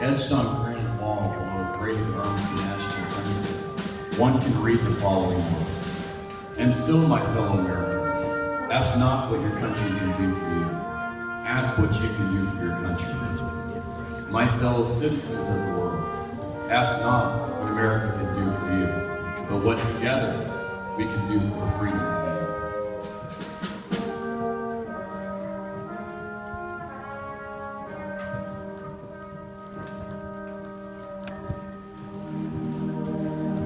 Etched on granite wall below a great Arlington National Cemetery, one can read the following words. And so, my fellow Americans, ask not what your country can do for you. Ask what you can do for your country. My fellow citizens of the world, ask not what America can do for you, but what together we can do for the freedom of man.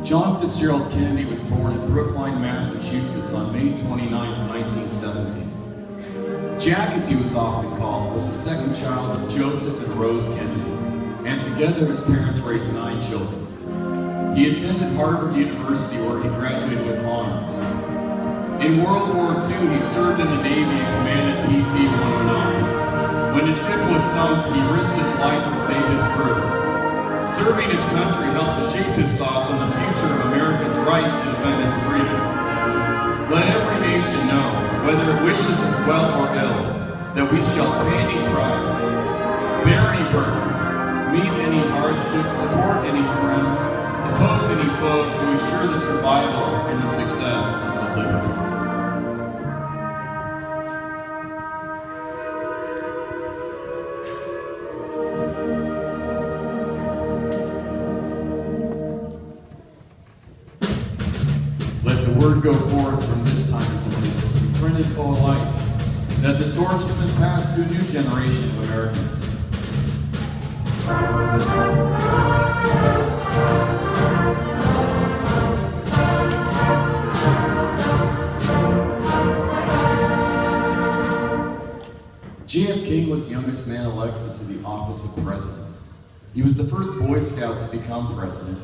John Fitzgerald Kennedy was born in Brookline, Massachusetts on May 29, 1917. Jack, as he was often called, was the second child of Joseph and Rose Kennedy, and together his parents raised 9 children. He attended Harvard University where he graduated with honors. In World War II, he served in the Navy and commanded PT-109. When his ship was sunk, he risked his life to save his crew. Serving his country helped to shape his thoughts on the future of America's right to defend its freedom. Let every nation know, whether it wishes us well or ill, that we shall pay any price, bear any burden, meet any hardship, support any friend, oppose any foe to ensure the survival and the success of liberty. Word go forth from this time and place, printed full of light, that the torch has been passed to a new generation of Americans. JFK was the youngest man elected to the office of president. He was the first Boy Scout to become president.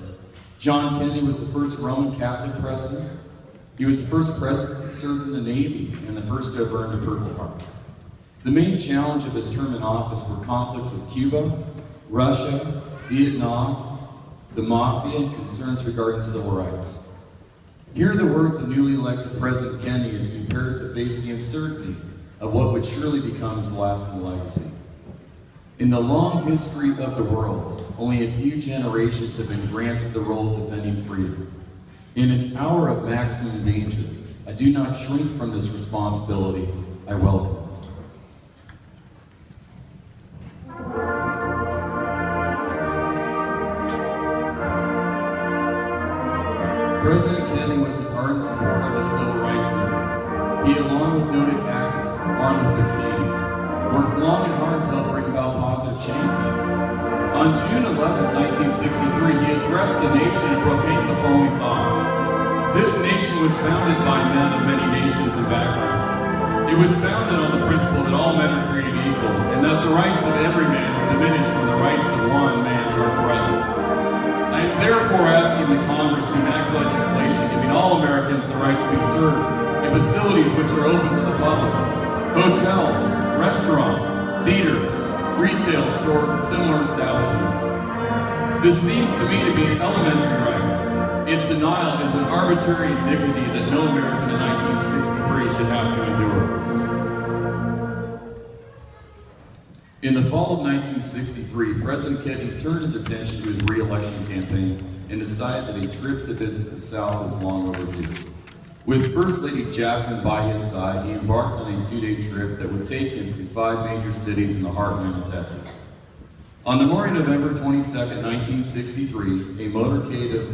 John Kennedy was the first Roman Catholic president. He was the first president that served in the Navy and the first to have earned a Purple Heart. The main challenge of his term in office were conflicts with Cuba, Russia, Vietnam, the Mafia, and concerns regarding civil rights. Here are the words of newly elected President Kennedy as prepared to face the uncertainty of what would surely become his lasting legacy. In the long history of the world, only a few generations have been granted the role of defending freedom. In its hour of maximum danger, I do not shrink from this responsibility. I welcome it. President Kennedy was an ardent supporter of the civil rights movement. He, along with noted activist Martin Luther King, worked long and hard to help bring about positive change. On June 11, 1963, he addressed the nation and proclaimed the following thoughts. This nation was founded by men of many nations and backgrounds. It was founded on the principle that all men are created equal, and that the rights of every man are diminished when the rights of one man are threatened. I am therefore asking the Congress to enact legislation giving all Americans the right to be served in facilities which are open to the public. Hotels, restaurants, theaters, retail stores, and similar establishments. This seems to me to be an elementary right. Its denial is an arbitrary indignity that no American in 1963 should have to endure. In the fall of 1963, President Kennedy turned his attention to his re-election campaign and decided that a trip to visit the South was long overdue. With First Lady Jacqueline by his side, he embarked on a 2-day trip that would take him to 5 major cities in the heartland of Texas. On the morning of November 22, 1963, a motorcade of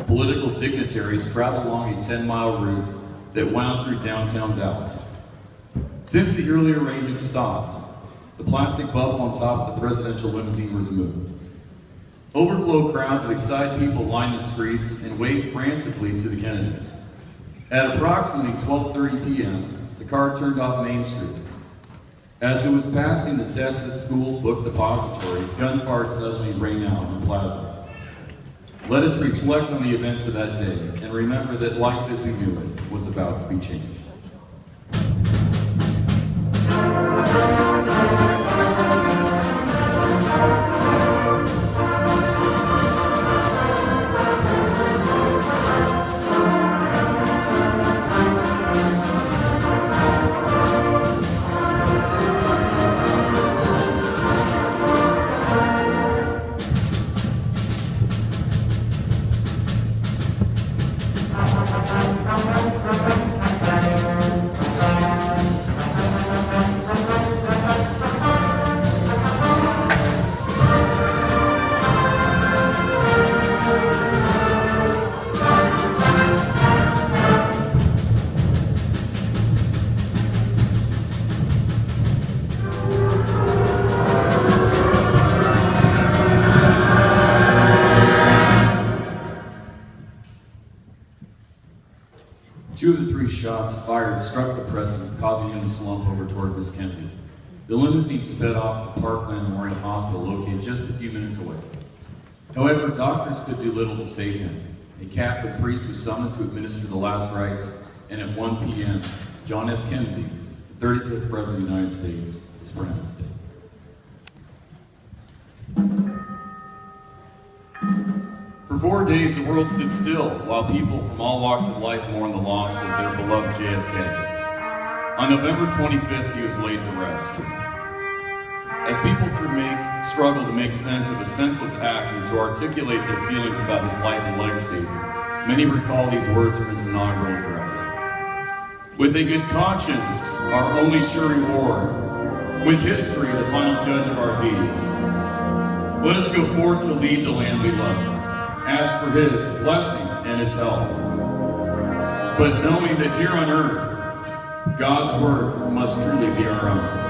political dignitaries traveled along a 10-mile route that wound through downtown Dallas. Since the earlier rain had stopped, the plastic bubble on top of the presidential limousine was moved. Overflow crowds of excited people lined the streets and waved frantically to the Kennedys. At approximately 12:30 p.m., the car turned off Main Street. As it was passing the Texas School Book Depository, gunfire suddenly rang out in the plaza. Let us reflect on the events of that day and remember that life as we knew it was about to be changed. shots fired struck the president, causing him to slump over toward Miss Kennedy. The limousine sped off to Parkland Memorial Hospital, located just a few minutes away. However, doctors could do little to save him. A Catholic priest was summoned to administer the last rites, and at 1 p.m., John F. Kennedy, the 35th President of the United States, was pronounced dead. For 4 days, the world stood still while people from all walks of life mourned the loss of their beloved JFK. On November 25th, he was laid to rest. As people struggle to make sense of a senseless act and to articulate their feelings about his life and legacy, many recall these words from his inaugural address. With a good conscience, our only sure reward. With history, the final judge of our deeds. Let us go forth to lead the land we love. Ask for his blessing and his help. But knowing that here on earth, God's word must truly be our own.